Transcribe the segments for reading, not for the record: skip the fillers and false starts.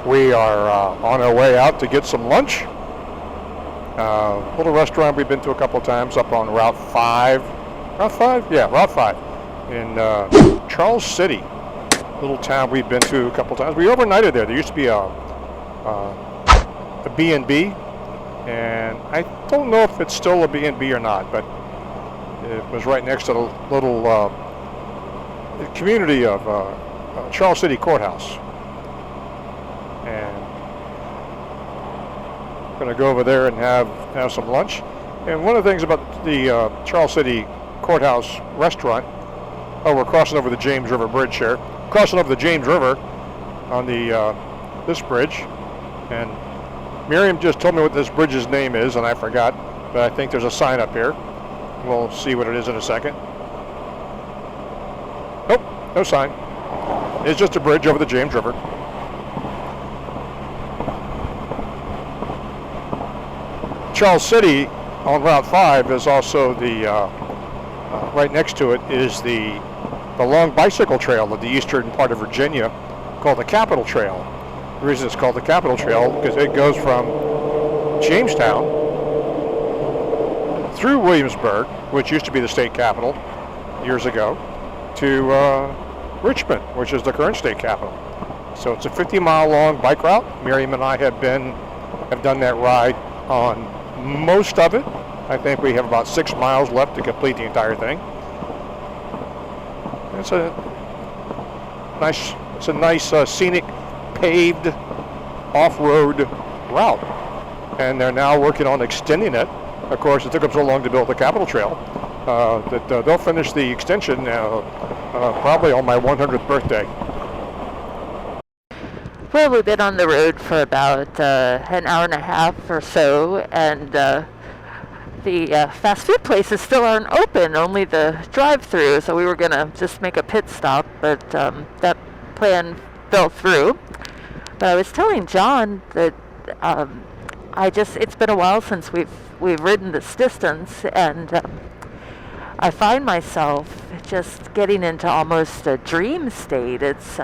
We are on our way out to get some lunch. Little restaurant we've been to a couple of times up on Route 5. Route 5? Yeah, Route 5 in Charles City. Little town we've been to a couple of times. We overnighted there. There used to be a B&B, and I don't know if it's still a B&B or not, but it was right next to the little community of Charles City Courthouse. And I'm going to go over there and have some lunch. And one of the things about the Charles City Courthouse restaurant, we're crossing over the James River Bridge here. Crossing over the James River on the this bridge. And Miriam just told me what this bridge's name is, and I forgot, but I think there's a sign up here. We'll see what it is in a second. Nope, no sign. It's just a bridge over the James River. Charles City on Route 5 is also the, right next to it is the long bicycle trail of the eastern part of Virginia called the Capitol Trail. The reason it's called the Capitol Trail because it goes from Jamestown through Williamsburg, which used to be the state capital years ago, to Richmond, which is the current state capital. So it's a 50-mile long bike route. Miriam and I have done that ride on most of it. I think we have about 6 miles left to complete the entire thing. It's a nice scenic paved off-road route, and they're now working on extending it. Of course, it took them so long to build the Capitol Trail that they'll finish the extension probably on my 100th birthday. Well, we've been on the road for about an hour and a half or so, and the fast food places still aren't open, only the drive-through, so we were going to just make a pit stop, but that plan fell through. But I was telling John that it's been a while since we've ridden this distance, and I find myself just getting into almost a dream state. It's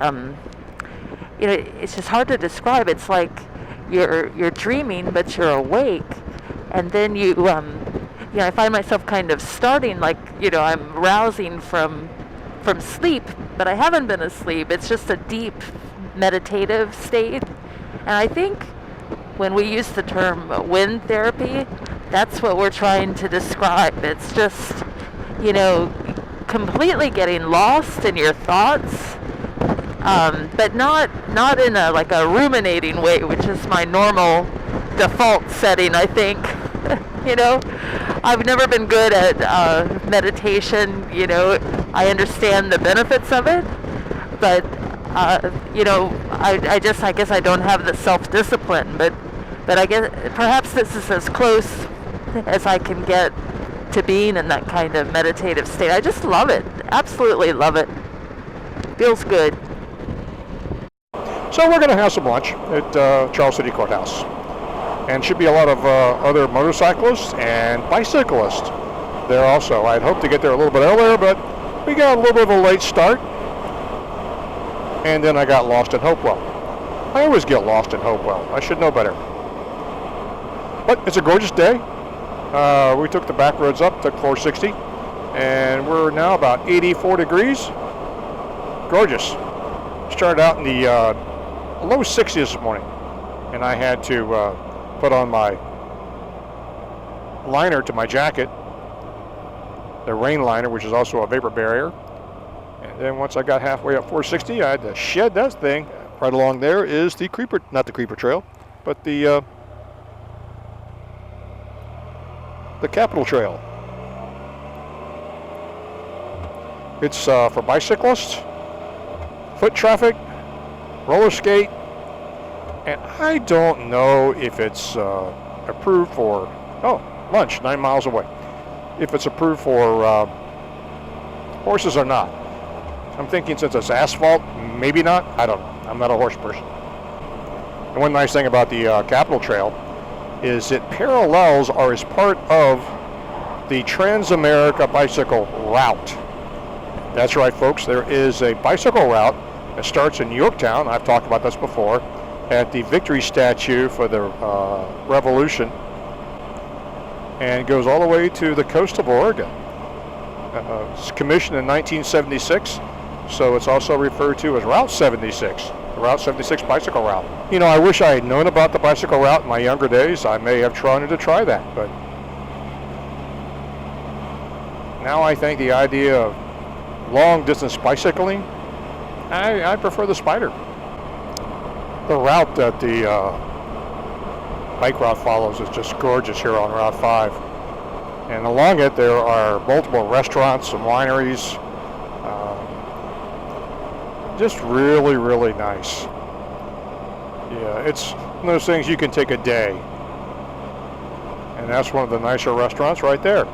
it's just hard to describe. It's like you're dreaming, but you're awake, and then I find myself kind of starting like I'm rousing from sleep, but I haven't been asleep. It's just a deep meditative state, and I think when we use the term wind therapy, that's what we're trying to describe. It's just completely getting lost in your thoughts. But not in a ruminating way, which is my normal default setting, I think. I've never been good at meditation. I understand the benefits of it, but I guess I don't have the self-discipline. But I guess perhaps this is as close as I can get to being in that kind of meditative state. I just love it. Absolutely love it. Feels good. So we're going to have some lunch at Charles City Courthouse. And should be a lot of other motorcyclists and bicyclists there also. I'd hoped to get there a little bit earlier, but we got a little bit of a late start. And then I got lost in Hopewell. I always get lost in Hopewell. I should know better. But it's a gorgeous day. We took the back roads up, took 460, and we're now about 84 degrees. Gorgeous. Started out in the low 60s this morning, and I had to put on my liner to my jacket, the rain liner, which is also a vapor barrier. And then once I got halfway up 460, I had to shed that thing. Right along there is the creeper, not the creeper trail, but the Capitol Trail. It's for bicyclists, foot traffic, roller skate, and I don't know if it's approved for, lunch, 9 miles away, if it's approved for horses or not. I'm thinking since it's asphalt, maybe not. I don't know. I'm not a horse person. And one nice thing about the Capitol Trail is it parallels or is part of the Trans-America Bicycle Route. That's right, folks. There is a bicycle route that starts in Yorktown. I've talked about this before. at the Victory statue for the Revolution, and goes all the way to the coast of Oregon. It's commissioned in 1976, so it's also referred to as Route 76, the Route 76 bicycle route. You know, I wish I had known about the bicycle route in my younger days. I may have tried to try that, but now I think the idea of long distance bicycling, I prefer the Spyder. The route that the bike route follows is just gorgeous here on Route 5. And along it there are multiple restaurants and wineries. Just really, really nice. Yeah, it's one of those things you can take a day. And that's one of the nicer restaurants right there.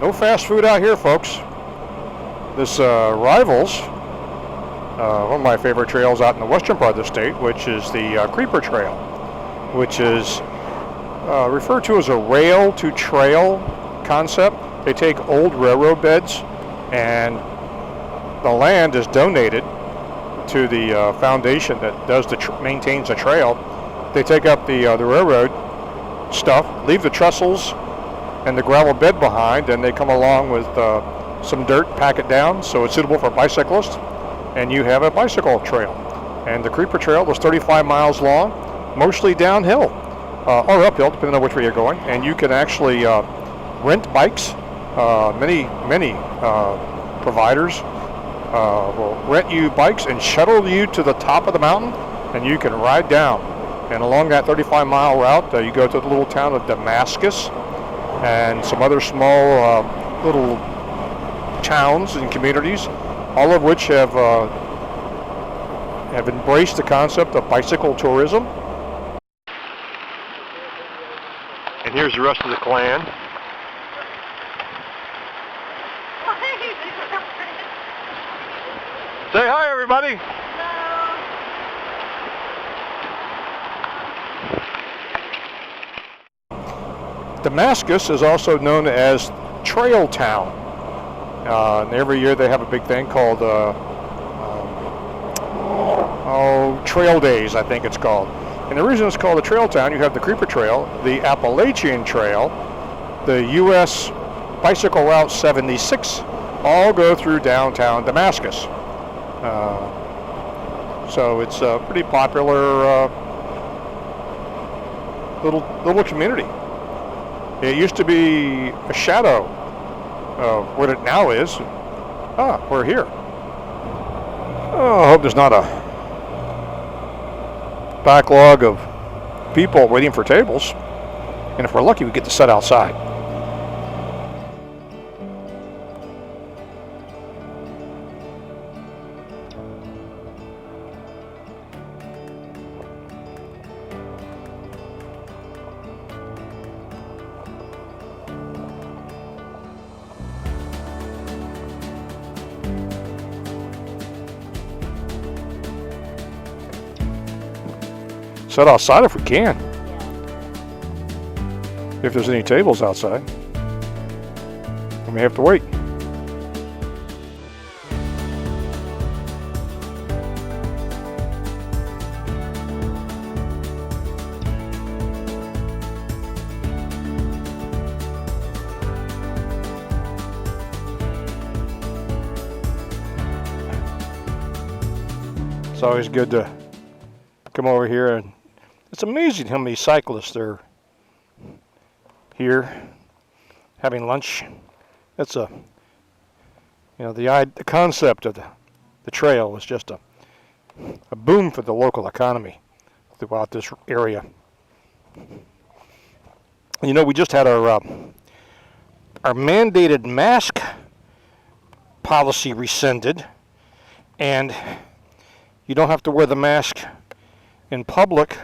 No fast food out here, folks. This rivals one of my favorite trails out in the western part of the state, which is the Creeper Trail, which is referred to as a rail to trail concept. They take old railroad beds, and the land is donated to the foundation that does maintains the trail. They take up the railroad stuff, leave the trestles and the gravel bed behind, and they come along with some dirt, pack it down so it's suitable for bicyclists, and you have a bicycle trail. And the Creeper Trail is 35 miles long, mostly downhill or uphill, depending on which way you're going. And you can actually rent bikes. Many providers will rent you bikes and shuttle you to the top of the mountain, and you can ride down. And along that 35-mile route, you go to the little town of Damascus and some other small little towns and communities, all of which have embraced the concept of bicycle tourism. And here's the rest of the clan. Say hi, everybody. Hello. Damascus is also known as Trail Town. And every year they have a big thing called Trail Days, I think it's called. And the reason it's called a Trail Town, you have the Creeper Trail, the Appalachian Trail, the U.S. Bicycle Route 76, all go through downtown Damascus. So it's a pretty popular little community. It used to be a shadow of what it now is. We're here. I hope there's not a backlog of people waiting for tables. And if we're lucky, we get to sit outside. Sit outside if we can. If there's any tables outside, we may have to wait. It's always good to come over here, and it's amazing how many cyclists are here having lunch. That's the concept of the trail was just a boom for the local economy throughout this area. You know, we just had our mandated mask policy rescinded, and you don't have to wear the mask in public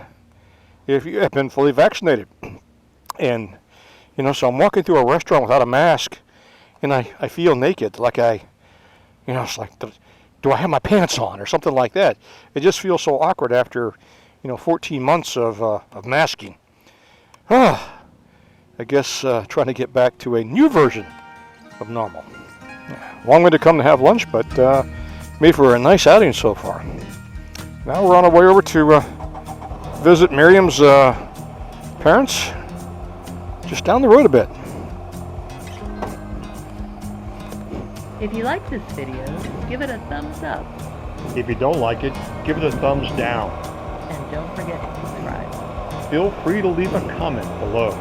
if you have been fully vaccinated. And so I'm walking through a restaurant without a mask, and I feel naked, like it's like, do I have my pants on or something like that? It just feels so awkward after 14 months of masking. I guess trying to get back to a new version of normal. Long way to come to have lunch, but made for a nice outing so far. Now we're on our way over to visit Miriam's parents, just down the road a bit. If you like this video, give it a thumbs up. If you don't like it, give it a thumbs down. And don't forget to subscribe. Feel free to leave a comment below.